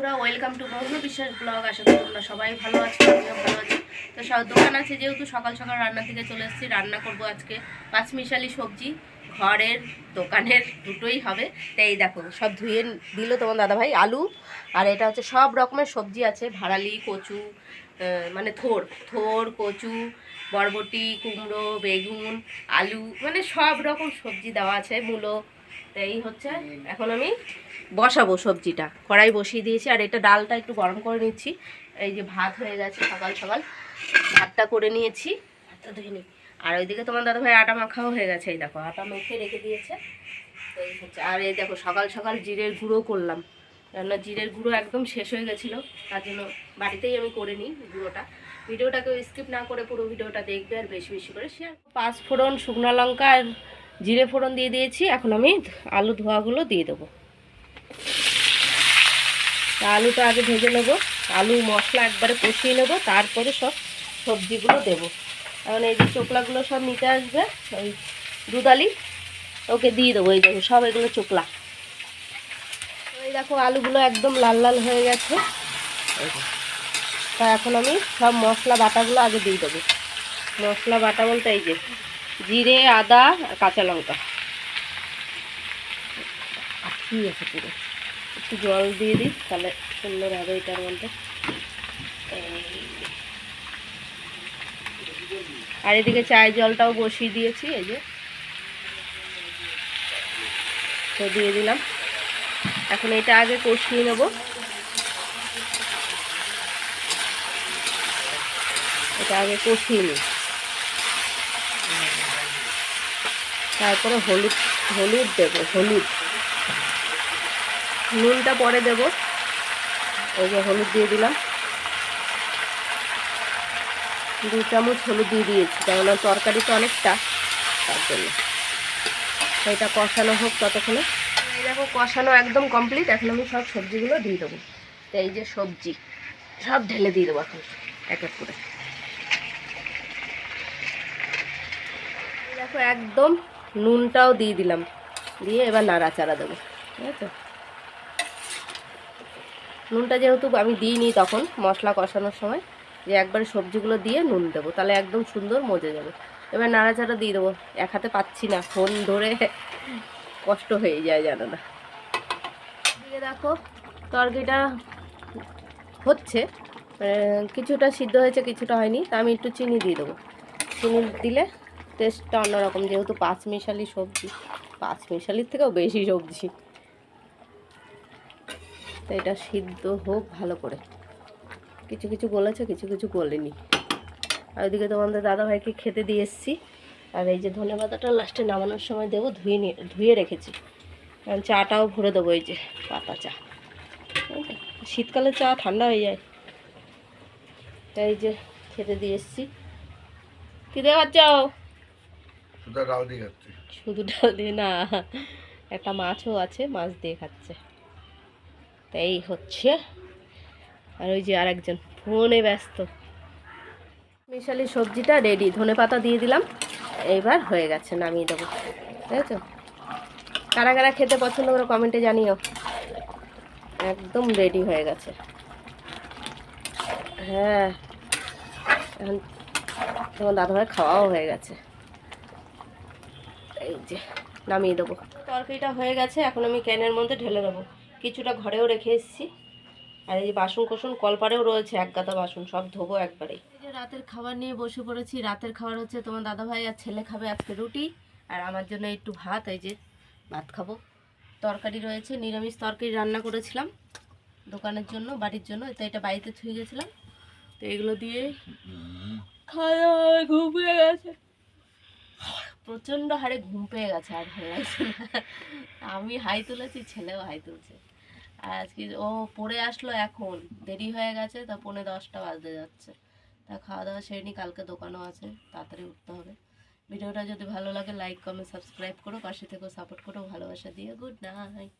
বন্ধুরা, welcome to মৌসুমী বিশ্বাস blog. আশা করি তোমরা সবাই ভালো আছো, আমিও ভালো আছি। তো সব দোকান আছে যেহেতু সকাল সকাল রান্না থেকে চলে এসেছি। রান্না করব আজকে পাঁচমিশালি সবজি, ঘরের দোকানের দুটোই হবে। তাই এই দেখো সব ধুয়ে দিল তোমার দাদাভাই। আলু আর এটা হচ্ছে সব রকমের সবজি আছে, ভাড়ালি, কচু, মানে থোর, কচু, বরবটি, কুমড়ো, বেগুন, আলু, মানে সব রকম সবজি দেওয়া আছে, মূলো। এই হচ্ছে এখন আমি বসাবো সবজিটা, কড়াই বসিয়ে দিয়েছি। আর এটা ডালটা একটু গরম করে নিচ্ছি। এই যে ভাত হয়ে গেছে, সকাল সকাল ভাতটা করে নিয়েছি, ভাতটা ধুয়ে নিই। আর ওইদিকে তোমার দাদাভাই আটা মাখাও হয়ে গেছে, এই দেখো আটা মেখে রেখে দিয়েছে। এই হচ্ছে, আর এই দেখো সকাল সকাল জিরের গুঁড়ো করলাম, কেননা জিরের গুঁড়ো একদম শেষ হয়ে গেছিলো, তার জন্য বাড়িতেই আমি করে নিই গুঁড়োটা। ভিডিওটাকে স্কিপ না করে পুরো ভিডিওটা দেখবে আর বেশি বেশি করে শেয়ার। 5 ফোড়ন, শুকনো লঙ্কা আর জিরে ফোড়ন দিয়ে দিয়েছি। এখন আমি আলু ধোয়াগুলো দিয়ে দেবো। আলুটা আগে ভেজে নেব, আলু মশলা একবারে কষিয়ে নেব, তারপরে সব সবজিগুলো দেবো। এখন এই যে চোকলাগুলো সব নিতে আসবে, ওই দুধালি ওকে দিয়ে দেবো। এই দেখো সব এগুলো চোকলা। এই দেখো আলুগুলো একদম লাল লাল হয়ে গেছে। তা এখন আমি সব মশলা বাটাগুলো আগে দিয়ে দেবো। মশলা বাটা বলতে এই যে জিরে, আদা, কাঁচা লঙ্কা। ঠিক আছে, পুরো একটু জল দিয়ে দিই, তাহলে সুন্দর হবে এটার মধ্যে। আর এদিকে চায়ের জলটাও বসিয়ে দিয়েছি, এই যে তো দিয়ে দিলাম। এখন এটা আগে কষিয়ে নেব। এটা আগে কষিয়ে নিই, তারপরে হলুদ দেবো। নুনটা পরে দেব। এই যে হলুদ দিয়ে দিলাম, 2 চামচ হলুদ দিয়ে দিয়েছি, কেননা তরকারি তো অনেকটা, তার জন্য। এটা কষানো হোক ততক্ষণে। এই দেখো কষানো একদম কমপ্লিট। এখন আমি সব সবজিগুলো দিয়ে দেবো। তো এই যে সবজি সব ঢেলে দিয়ে দেবো এখন এক এক করে। দেখো একদম নুনটাও দিয়ে দিলাম, দিয়ে এবার নাড়াচাড়া দেবো, ঠিক আছে। নুনটা যেহেতু আমি দিইনি তখন মশলা কষানোর সময়, যে একবারে সবজিগুলো দিয়ে নুন দেবো, তাহলে একদম সুন্দর মজে যাবে। এবার নাড়াচাড়া দিয়ে দেবো। এক হাতে পাচ্ছি না, ফোন ধরে কষ্ট হয়ে যায়, জানো না। দিয়ে দেখো তরকারিটা হচ্ছে, কিছুটা সিদ্ধ হয়েছে, কিছুটা হয়নি। তা আমি একটু চিনি দিয়ে দেবো। চিনি দিলে টেস্টটা অন্যরকম, যেহেতু পাঁচমিশালি সবজি, পাঁচমিশালির থেকেও বেশি সবজি। তো এটা সিদ্ধ হোক ভালো করে, কিছু কিছু গলেছে, কিছু কিছু গলেনি। আর ওইদিকে তোমাদের দাদাভাইকে খেতে দিয়ে এসেছি। আর এই যে ধনেপাতাটা লাস্টে নামানোর সময় দেবো, ধুয়ে রেখেছি, কারণ চাটাও ভরে দেবো। এই যে পাতা চা, শীতকালে চা ঠান্ডা হয়ে যায়। তাই এই যে খেতে দিয়ে এসেছি। কী দিয়ে খাচ্ছ? শুধু ডাল দিয়ে না, একটা মাছও আছে, মাছ দিয়ে খাচ্ছে। তাই এই হচ্ছে। আর ওই যে আরেকজন ফোনে ব্যস্ত। মিশালি সবজিটা রেডি, ধনেপাতা দিয়ে দিলাম, এইবার হয়ে গেছে, নামিয়ে দেবো। ঠিক আছে, কারা কারা খেতে পছন্দ করে কমেন্টে জানিও। একদম রেডি হয়ে গেছে। হ্যাঁ, এখন তোমার দাদাভাই খাওয়াও হয়ে গেছে। এই যে নামিয়ে দেবো। তরকারিটা হয়ে গেছে, এখন আমি ক্যানের মধ্যে ঢেলে দেবো। কিছুটা ঘরেও রেখে এসেছি। আর এই যে বাসন কোসন কলপারেও রয়েছে, এক গাদা বাসন, সব ধোবো একবারেই। এই যে রাতের খাবার নিয়ে বসে পড়েছি। রাতের খাবার হচ্ছে তোমার দাদাভাই আর ছেলে খাবে আজকে রুটি, আর আমার জন্য একটু ভাত। এই যে ভাত খাবো। তরকারি রয়েছে, নিরামিষ তরকারি রান্না করেছিলাম দোকানের জন্য, বাড়ির জন্য। তো এটা বাড়িতে ছুঁয়ে গেছিলাম, তো এগুলো দিয়ে খাওয়া ঘুম পেয়ে গেছে, প্রচণ্ড হারে ঘুম পেয়ে গেছে, আর ভালো লাগছে না। আমি হাই তুলেছি, ছেলেও হাই তুলছে। আর আজকে ও পড়ে আসলো, এখন দেরি হয়ে গেছে, তা 9:45 বাজতে যাচ্ছে। তা খাওয়া দাওয়া সেরে নি, কালকে দোকানও আছে, তাড়াতাড়ি উঠতে হবে। ভিডিওটা যদি ভালো লাগে লাইক কমেন্ট সাবস্ক্রাইব করো, পাশে থেকেও সাপোর্ট করো, ভালোবাসা দিয়ে গুড নাইট।